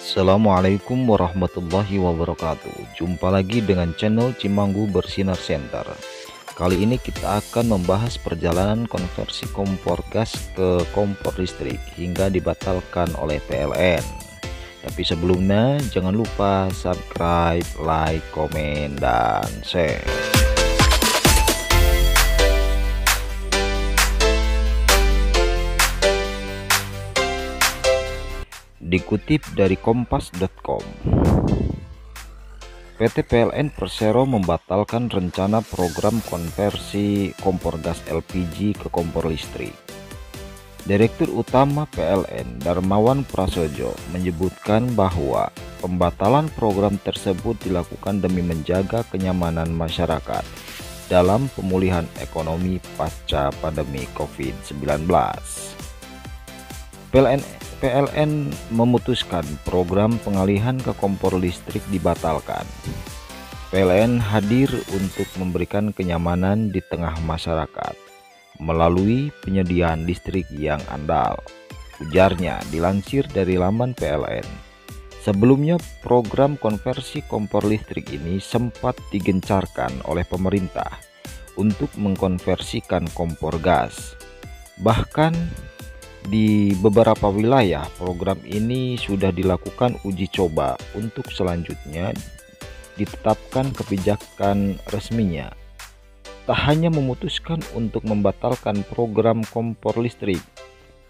Assalamualaikum warahmatullahi wabarakatuh. Jumpa lagi dengan channel Cimanggu Bersinar Center. Kali ini kita akan membahas perjalanan konversi kompor gas ke kompor listrik hingga dibatalkan oleh PLN. Tapi sebelumnya jangan lupa subscribe, like, komen, dan share. Dikutip dari kompas.com, PT PLN Persero membatalkan rencana program konversi kompor gas LPG ke kompor listrik. Direktur Utama PLN Darmawan Prasojo menyebutkan bahwa pembatalan program tersebut dilakukan demi menjaga kenyamanan masyarakat dalam pemulihan ekonomi pasca pandemi COVID-19. PLN memutuskan program pengalihan ke kompor listrik dibatalkan. PLN hadir untuk memberikan kenyamanan di tengah masyarakat melalui penyediaan listrik yang andal, ujarnya dilansir dari laman PLN. Sebelumnya program konversi kompor listrik ini sempat digencarkan oleh pemerintah untuk mengkonversikan kompor gas. Bahkan di beberapa wilayah program ini sudah dilakukan uji coba untuk selanjutnya ditetapkan kebijakan resminya. Tak hanya memutuskan untuk membatalkan program kompor listrik,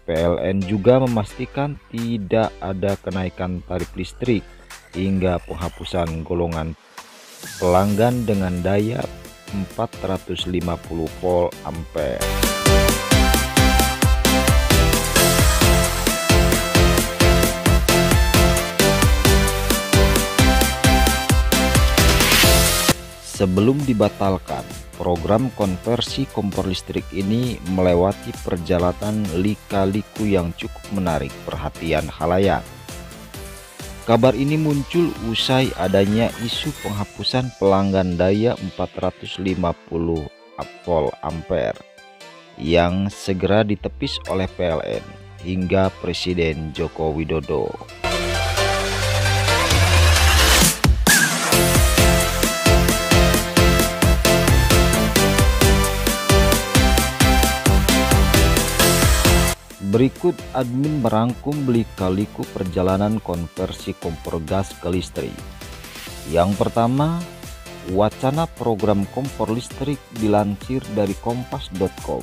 PLN juga memastikan tidak ada kenaikan tarif listrik hingga penghapusan golongan pelanggan dengan daya 450 volt ampere. Sebelum dibatalkan, program konversi kompor listrik ini melewati perjalanan lika-liku yang cukup menarik perhatian khalayak. Kabar ini muncul usai adanya isu penghapusan pelanggan daya 450 volt ampere yang segera ditepis oleh PLN hingga Presiden Joko Widodo. Berikut admin merangkum lika-liku perjalanan konversi kompor gas ke listrik. Yang pertama, wacana program kompor listrik dilansir dari kompas.com.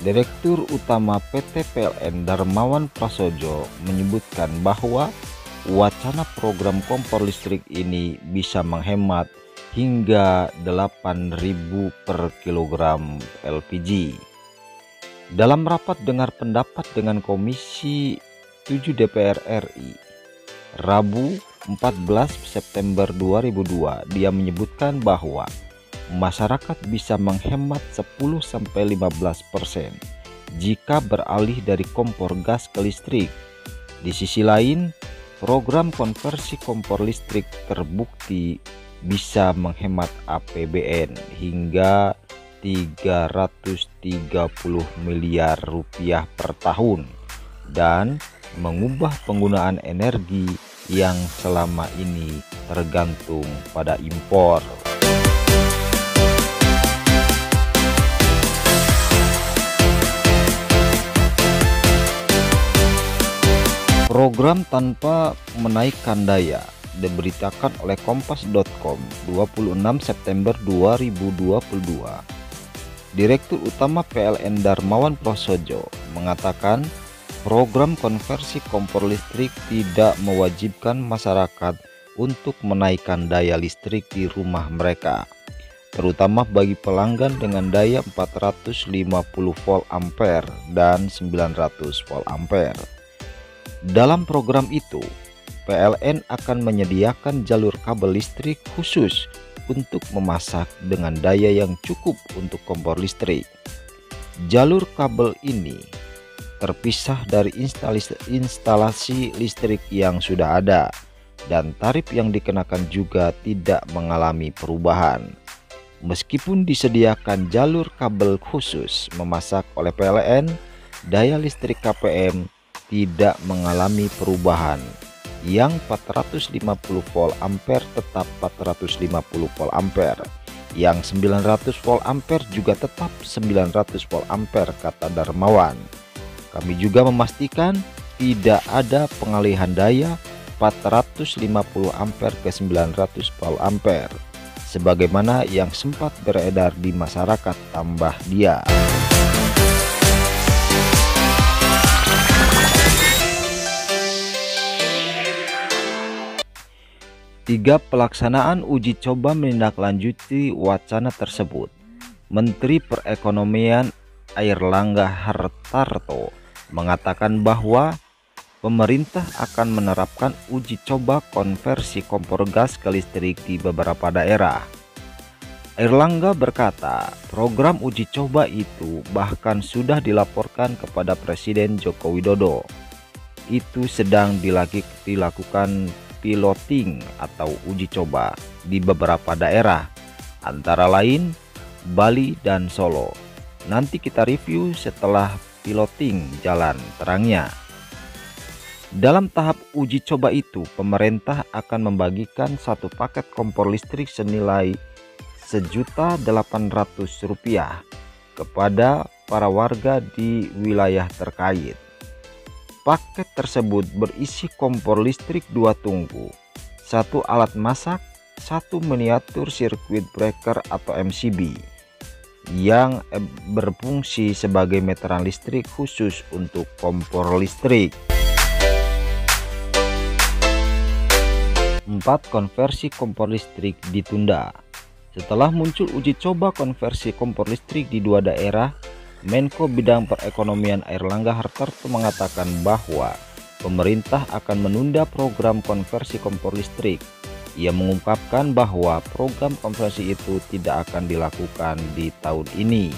Direktur Utama PT PLN Darmawan Prasojo menyebutkan bahwa wacana program kompor listrik ini bisa menghemat hingga 8.000 per kilogram LPG. Dalam rapat dengar pendapat dengan Komisi 7 DPR RI, Rabu 14 September 2002, dia menyebutkan bahwa masyarakat bisa menghemat 10-15% jika beralih dari kompor gas ke listrik. Di sisi lain, program konversi kompor listrik terbukti bisa menghemat APBN hingga 330 miliar rupiah per tahun dan mengubah penggunaan energi yang selama ini tergantung pada impor. Program tanpa menaikkan daya diberitakan oleh kompas.com 26 September 2022. Direktur Utama PLN Darmawan Prasojo mengatakan program konversi kompor listrik tidak mewajibkan masyarakat untuk menaikkan daya listrik di rumah mereka, terutama bagi pelanggan dengan daya 450 volt ampere dan 900 volt ampere. Dalam program itu, PLN akan menyediakan jalur kabel listrik khusus untuk memasak dengan daya yang cukup untuk kompor listrik. Jalur kabel ini terpisah dari instalasi listrik yang sudah ada dan tarif yang dikenakan juga tidak mengalami perubahan. Meskipun disediakan jalur kabel khusus memasak oleh PLN, daya listrik KPM tidak mengalami perubahan yang 450 volt ampere tetap 450 volt ampere, yang 900 volt ampere juga tetap 900 volt ampere, kata Darmawan. Kami juga memastikan tidak ada pengalihan daya 450 ampere ke 900 volt ampere sebagaimana yang sempat beredar di masyarakat, tambah dia. Tiga, pelaksanaan uji coba menindaklanjuti wacana tersebut. Menteri Perekonomian Airlangga Hartarto mengatakan bahwa pemerintah akan menerapkan uji coba konversi kompor gas ke listrik di beberapa daerah. Airlangga berkata, program uji coba itu bahkan sudah dilaporkan kepada Presiden Joko Widodo. Itu sedang dilakukan piloting atau uji coba di beberapa daerah, antara lain Bali dan Solo. Nanti kita review setelah piloting jalan, terangnya. Dalam tahap uji coba itu, pemerintah akan membagikan satu paket kompor listrik senilai Rp1.800.000 kepada para warga di wilayah terkait. Paket tersebut berisi kompor listrik 2 tungku, 1 alat masak, 1 miniatur circuit breaker atau MCB yang berfungsi sebagai meteran listrik khusus untuk kompor listrik. 4. Konversi kompor listrik ditunda. Setelah muncul uji coba konversi kompor listrik di 2 daerah, Menko Bidang Perekonomian Airlangga Hartarto mengatakan bahwa pemerintah akan menunda program konversi kompor listrik. Ia mengungkapkan bahwa program konversi itu tidak akan dilakukan di tahun ini.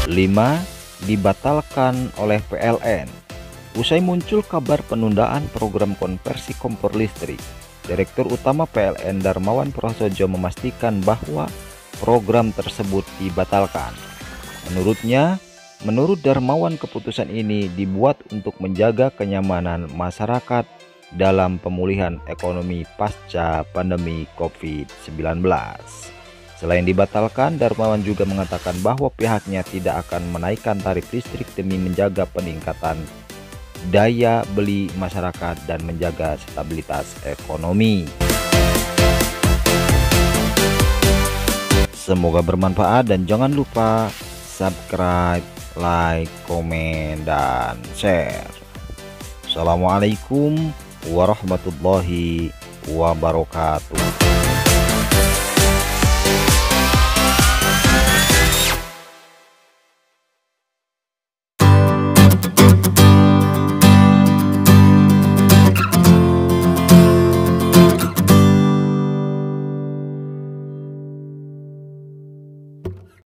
5. Dibatalkan oleh PLN. Usai muncul kabar penundaan program konversi kompor listrik, Direktur Utama PLN Darmawan Prasojo memastikan bahwa program tersebut dibatalkan. Menurut Darmawan, keputusan ini dibuat untuk menjaga kenyamanan masyarakat dalam pemulihan ekonomi pasca pandemi COVID-19. Selain dibatalkan, Darmawan juga mengatakan bahwa pihaknya tidak akan menaikkan tarif listrik demi menjaga peningkatan daya beli masyarakat dan menjaga stabilitas ekonomi. Semoga bermanfaat dan jangan lupa subscribe, like, komen, dan share. Assalamualaikum warahmatullahi wabarakatuh.